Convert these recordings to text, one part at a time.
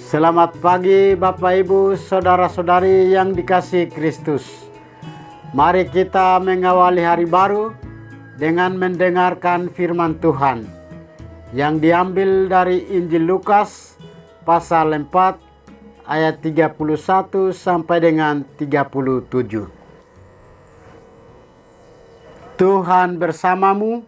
Selamat pagi Bapak Ibu Saudara-saudari yang dikasihi Kristus. Mari kita mengawali hari baru dengan mendengarkan firman Tuhan yang diambil dari Injil Lukas pasal 4 ayat 31 sampai dengan 37. Tuhan bersamamu.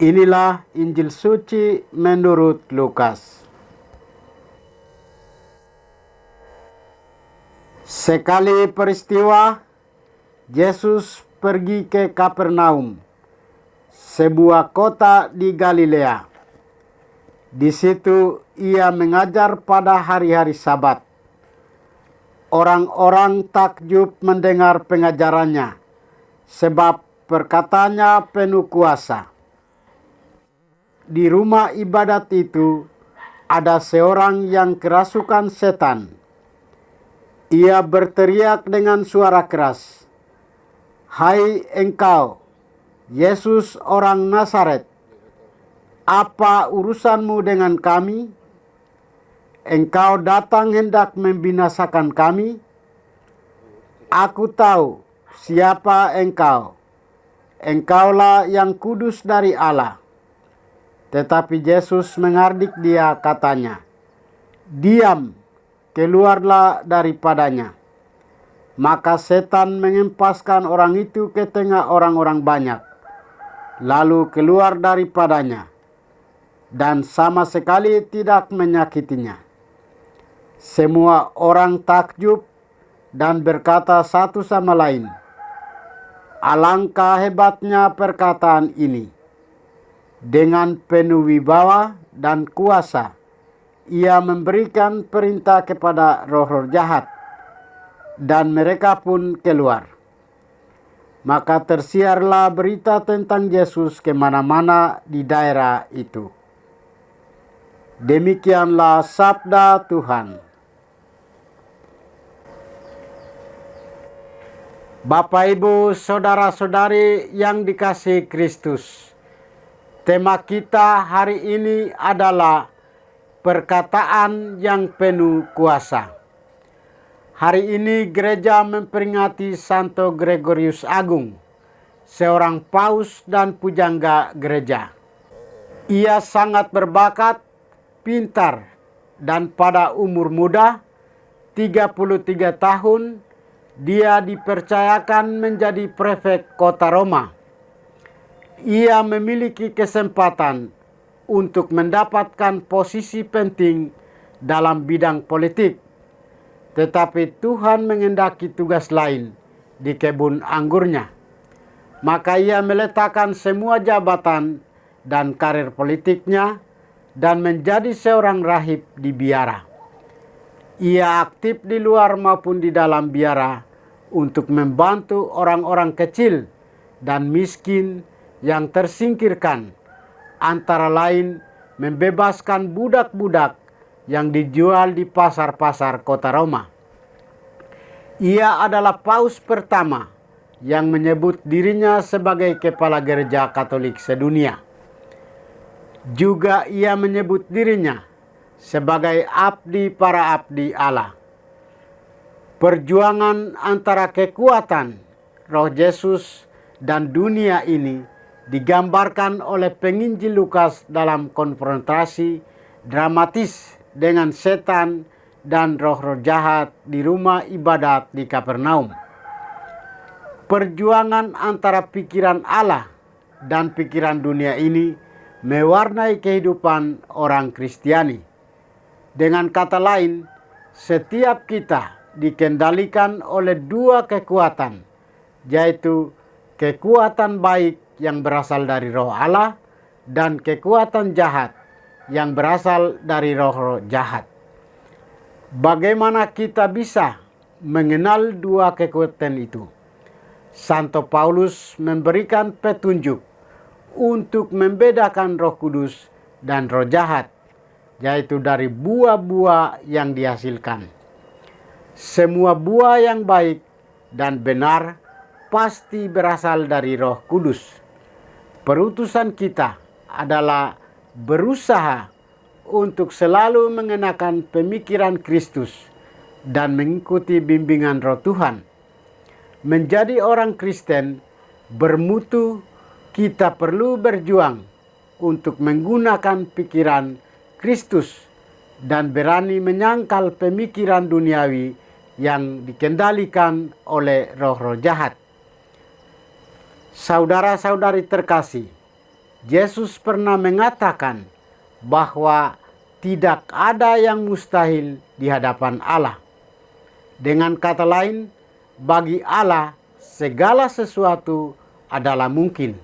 Inilah Injil suci menurut Lukas. Sekali peristiwa, Yesus pergi ke Kapernaum, sebuah kota di Galilea. Di situ ia mengajar pada hari-hari Sabat. Orang-orang takjub mendengar pengajarannya, sebab perkataannya penuh kuasa. Di rumah ibadat itu ada seorang yang kerasukan setan. Ia berteriak dengan suara keras, "Hai engkau, Yesus orang Nazaret, apa urusanmu dengan kami? Engkau datang hendak membinasakan kami? Aku tahu siapa engkau. Engkaulah yang kudus dari Allah." Tetapi Yesus menghardik dia, katanya, "Diam, keluarlah daripadanya." Maka setan mengempaskan orang itu ke tengah orang-orang banyak, lalu keluar daripadanya, dan sama sekali tidak menyakitinya. Semua orang takjub dan berkata satu sama lain, "Alangkah hebatnya perkataan ini. Dengan penuh wibawa dan kuasa, ia memberikan perintah kepada roh-roh jahat, dan mereka pun keluar." Maka tersiarlah berita tentang Yesus kemana-mana di daerah itu. Demikianlah sabda Tuhan. Bapak, Ibu, Saudara-saudari yang dikasihi Kristus, tema kita hari ini adalah perkataan yang penuh kuasa. Hari ini gereja memperingati Santo Gregorius Agung, seorang paus dan pujangga gereja. Ia sangat berbakat, pintar, dan pada umur muda, 33 tahun, dia dipercayakan menjadi prefek kota Roma. Ia memiliki kesempatan untuk mendapatkan posisi penting dalam bidang politik. Tetapi Tuhan mengendaki tugas lain di kebun anggurnya. Maka ia meletakkan semua jabatan dan karir politiknya dan menjadi seorang rahib di biara. Ia aktif di luar maupun di dalam biara untuk membantu orang-orang kecil dan miskin yang tersingkirkan, antara lain membebaskan budak-budak yang dijual di pasar-pasar kota Roma. Ia adalah paus pertama yang menyebut dirinya sebagai kepala gereja Katolik sedunia. Juga ia menyebut dirinya sebagai abdi para abdi Allah. Perjuangan antara kekuatan Roh Yesus dan dunia ini digambarkan oleh penginjil Lukas dalam konfrontasi dramatis dengan setan dan roh-roh jahat di rumah ibadat di Kapernaum. Perjuangan antara pikiran Allah dan pikiran dunia ini mewarnai kehidupan orang Kristiani. Dengan kata lain, setiap kita dikendalikan oleh dua kekuatan, yaitu kekuatan baik yang berasal dari roh Allah dan kekuatan jahat yang berasal dari roh-roh jahat. Bagaimana kita bisa mengenal dua kekuatan itu? Santo Paulus memberikan petunjuk untuk membedakan Roh Kudus dan roh jahat, yaitu dari buah-buah yang dihasilkan. Semua buah yang baik dan benar pasti berasal dari Roh Kudus. Perutusan kita adalah berusaha untuk selalu mengenakan pemikiran Kristus dan mengikuti bimbingan Roh Tuhan. Menjadi orang Kristen bermutu, kita perlu berjuang untuk menggunakan pikiran Kristus dan berani menyangkal pemikiran duniawi yang dikendalikan oleh roh-roh jahat. Saudara-saudari terkasih, Yesus pernah mengatakan bahwa tidak ada yang mustahil di hadapan Allah. Dengan kata lain, bagi Allah segala sesuatu adalah mungkin.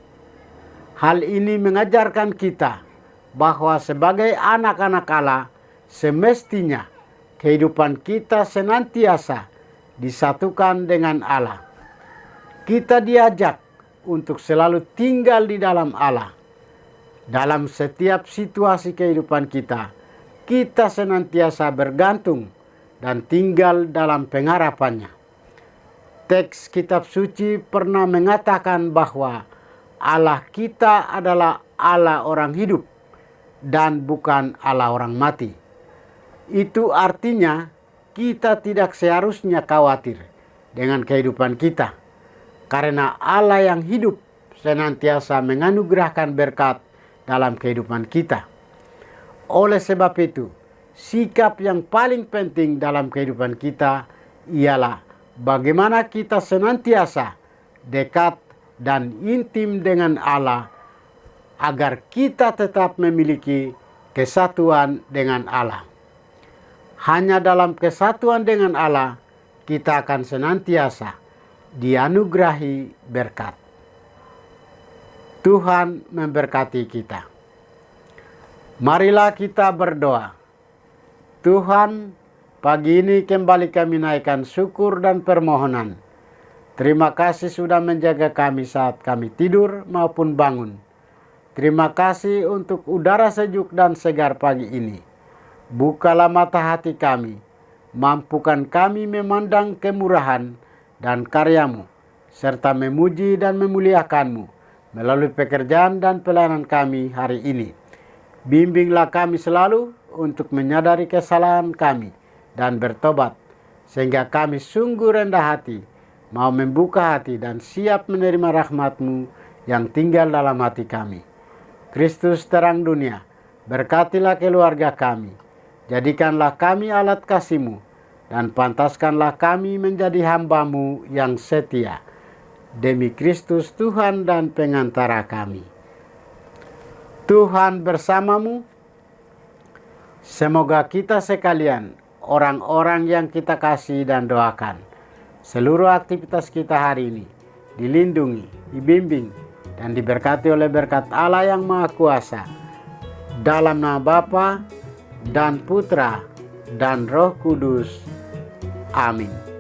Hal ini mengajarkan kita bahwa sebagai anak-anak Allah, semestinya kehidupan kita senantiasa disatukan dengan Allah. Kita diajak untuk selalu tinggal di dalam Allah. Dalam setiap situasi kehidupan kita, kita senantiasa bergantung dan tinggal dalam pengharapannya. Teks kitab suci pernah mengatakan bahwa Allah kita adalah Allah orang hidup dan bukan Allah orang mati. Itu artinya kita tidak seharusnya khawatir dengan kehidupan kita, karena Allah yang hidup senantiasa menganugerahkan berkat dalam kehidupan kita. Oleh sebab itu, sikap yang paling penting dalam kehidupan kita ialah bagaimana kita senantiasa dekat dan intim dengan Allah agar kita tetap memiliki kesatuan dengan Allah. Hanya dalam kesatuan dengan Allah kita akan senantiasa dianugerahi berkat. Tuhan memberkati kita. Marilah kita berdoa. Tuhan, pagi ini kembali kami naikkan syukur dan permohonan. Terima kasih sudah menjaga kami saat kami tidur maupun bangun. Terima kasih untuk udara sejuk dan segar pagi ini. Bukalah mata hati kami, mampukan kami memandang kemurahan dan karya-Mu, serta memuji dan memuliakan-Mu melalui pekerjaan dan pelayanan kami hari ini. Bimbinglah kami selalu untuk menyadari kesalahan kami dan bertobat, sehingga kami sungguh rendah hati, mau membuka hati dan siap menerima rahmat-Mu yang tinggal dalam hati kami. Kristus terang dunia, berkatilah keluarga kami, jadikanlah kami alat kasih-Mu, dan pantaskanlah kami menjadi hamba-Mu yang setia. Demi Kristus Tuhan dan pengantara kami. Tuhan bersamamu. Semoga kita sekalian, orang-orang yang kita kasih dan doakan, seluruh aktivitas kita hari ini dilindungi, dibimbing, dan diberkati oleh berkat Allah yang Maha Kuasa. Dalam nama Bapa dan Putra dan Roh Kudus. Amin.